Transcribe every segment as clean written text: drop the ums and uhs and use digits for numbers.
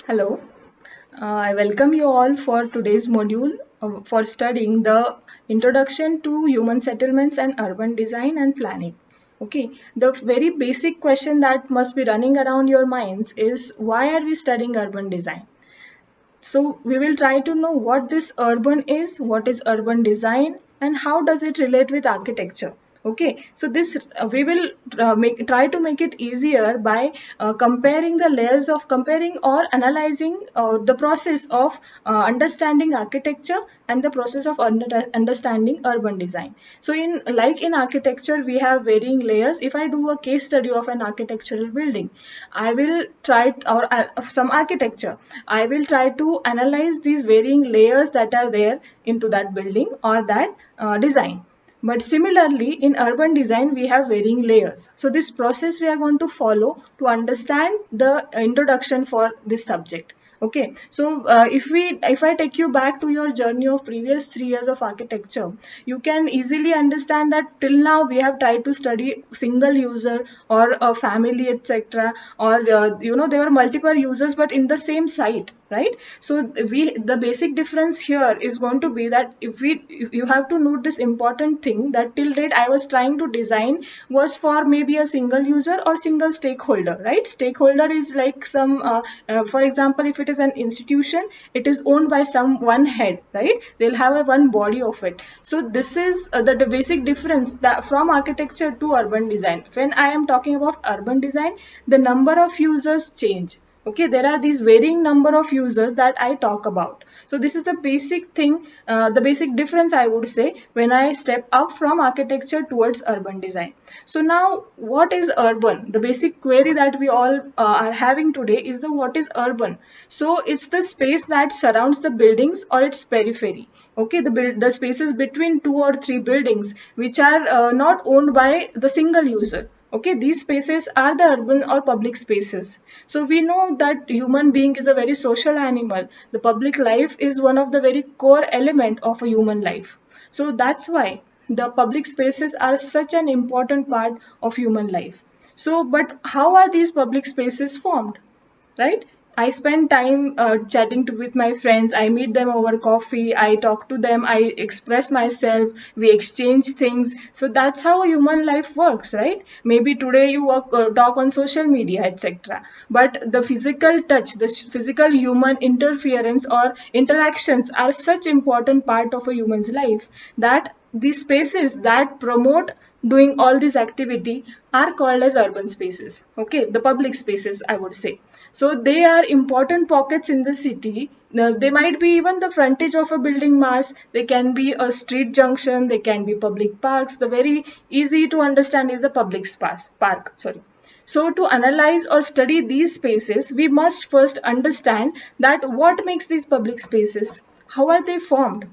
Hello, I welcome you all for today's module for studying the Introduction to Human Settlements and Urban Design and Planning. Okay, the very basic question that must be running around your minds is why are we studying urban design? So we will try to know what this urban is, what is urban design, and how does it relate with architecture. Okay, so this we will try to make it easier by comparing the layers of comparing or analyzing the process of understanding architecture and the process of understanding urban design. So in architecture we have varying layers. If I do a case study of an architectural building, I will try or some architecture, I will try to analyze these varying layers that are there into that building or that design. But similarly, in urban design, we have varying layers. So this process we are going to follow to understand the introduction for this subject. Okay, so if I take you back to your journey of previous 3 years of architecture, you can easily understand that till now we have tried to study single user or a family, etc. Or there were multiple users, but in the same site, right? So the basic difference here is going to be that if you have to note this important thing that till date I was trying to design was for maybe a single user or single stakeholder, right? Stakeholder is like some for example, if it is an institution, it is owned by some one head, right? They'll have a one body of it. So this is the basic difference that from architecture to urban design. When I am talking about urban design, the number of users change. Okay, there are these varying number of users that I talk about. So this is the basic thing, the basic difference I would say when I step up from architecture towards urban design. So now what is urban? The basic query that we all are having today is the what is urban? So it's the space that surrounds the buildings or its periphery. Okay, the spaces between two or three buildings which are not owned by the single user. Okay, these spaces are the urban or public spaces. So we know that human being is a very social animal. The public life is one of the very core element of a human life. So that's why the public spaces are such an important part of human life. So but how are these public spaces formed? Right? I spend time with my friends. I meet them over coffee. I talk to them. I express myself. We exchange things. So that's how human life works, right? Maybe today you talk on social media, etc. But the physical touch, the physical human interference or interactions are such important part of a human's life that these spaces that promote doing all this activity are called as urban spaces. Okay, the public spaces I would say. So they are important pockets in the city. Now, they might be even the frontage of a building mass. They can be a street junction. They can be public parks. The very easy to understand is the public space park. Sorry. So to analyze or study these spaces, we must first understand that what makes these public spaces. How are they formed?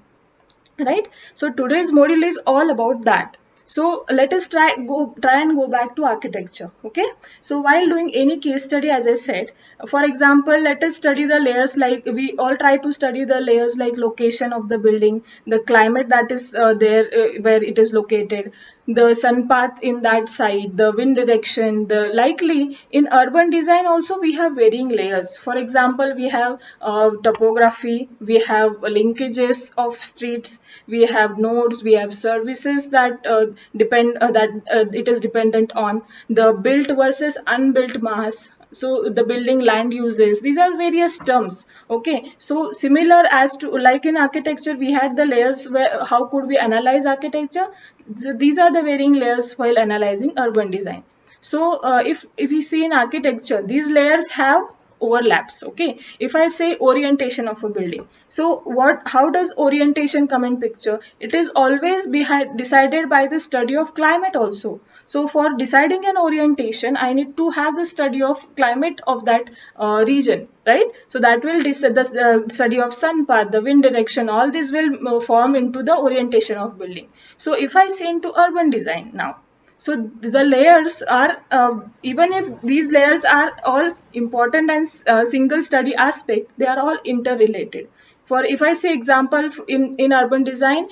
Right? So today's module is all about that. So let us try and go back to architecture. Okay, so while doing any case study, as I said, for example, let us study the layers. Like we all try to study the layers like location of the building, the climate that is there where it is located, the sun path in that side, the wind direction, the likely in urban design also we have varying layers. For example, we have topography, we have linkages of streets, we have nodes, we have services that it is dependent on the built versus unbuilt mass. So the building land uses, these are various terms. Okay, so similar as to like in architecture we had the layers where how could we analyze architecture. So these are the varying layers while analyzing urban design. So if we see in architecture, these layers have overlaps. Okay, if I say orientation of a building, so how does orientation come in picture? It is always decided by the study of climate also. So for deciding an orientation, I need to have the study of climate of that region, right? So that will decide the study of sun path, the wind direction, all this will form into the orientation of building. So if I say into urban design now, so the layers are even if these layers are all important and single study aspect, they are all interrelated. For if I say example in urban design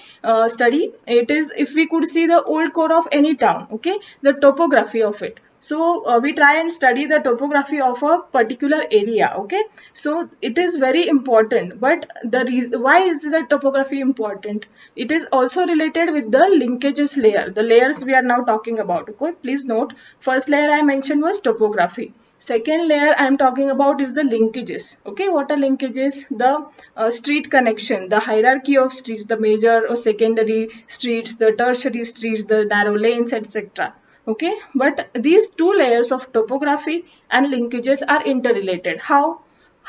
study, it is if we could see the old core of any town, okay, the topography of it. So we try and study the topography of a particular area, okay. So it is very important. But the reason why is the topography important? It is also related with the linkages layer, the layers we are now talking about. Okay, please note, first layer I mentioned was topography. Second layer I am talking about is the linkages. Okay, what are linkages? The street connection, the hierarchy of streets, the major or secondary streets, the tertiary streets, the narrow lanes, etc. Okay, but these two layers of topography and linkages are interrelated. How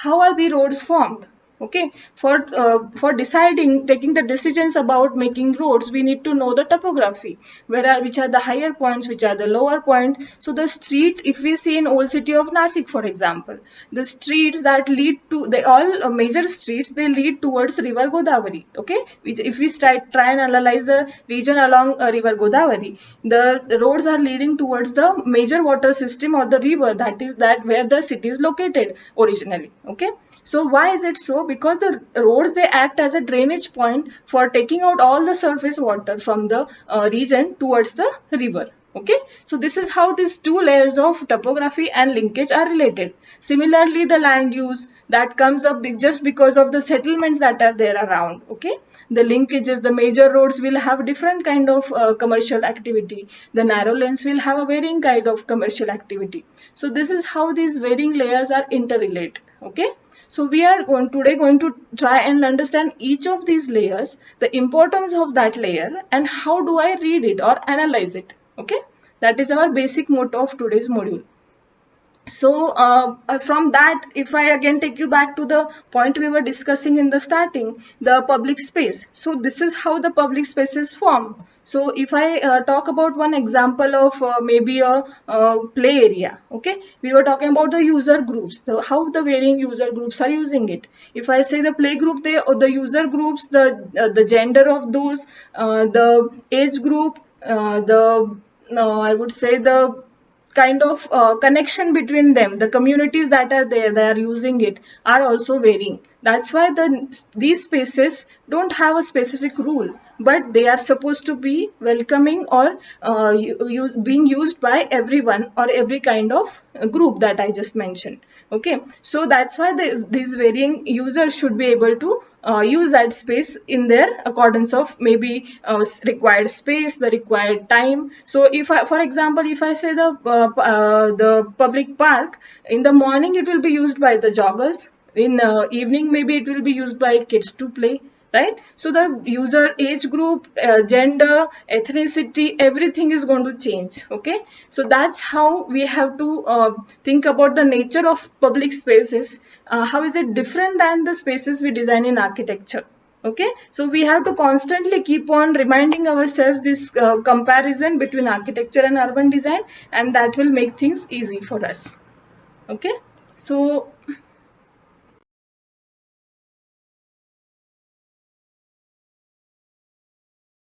are the roads formed? Okay, for deciding, taking the decisions about making roads, we need to know the topography, which are the higher points, which are the lower points. So the street, if we see in old city of Nasik, for example, the streets that lead to, they all major streets, they lead towards river Godavari. Okay, which if we try and analyze the region along river Godavari, the roads are leading towards the major water system or the river, that is that where the city is located originally. Okay, so why is it so? Because the roads, they act as a drainage point for taking out all the surface water from the region towards the river. Okay, so this is how these two layers of topography and linkage are related. Similarly, the land use that comes up just because of the settlements that are there around. Okay, the linkages, the major roads will have different kind of commercial activity. The narrow lanes will have a varying kind of commercial activity. So this is how these varying layers are interrelated. Okay. So we are today going to try and understand each of these layers, the importance of that layer, and how do I read it or analyze it. Okay, that is our basic motto of today's module. So from that, if I again take you back to the point we were discussing in the starting, the public space. So this is how the public spaces form. So if I talk about one example of maybe a play area, okay, we were talking about the user groups, how the varying user groups are using it. If I say the play group, the user groups, the gender of those, the age group, I would say the kind of connection between them, the communities that are there, they are using it, are also varying. That's why these spaces don't have a specific rule, but they are supposed to be welcoming or being used by everyone or every kind of group that I just mentioned. Okay, so that's why these varying users should be able to use that space in their accordance of maybe required space, the required time. So if I, for example, if I say the public park, in the morning it will be used by the joggers, in evening maybe it will be used by kids to play, right? So the user age group, gender, ethnicity, everything is going to change. Okay, so that's how we have to think about the nature of public spaces. How is it different than the spaces we design in architecture? Okay, so we have to constantly keep on reminding ourselves this comparison between architecture and urban design, and that will make things easy for us. Okay, so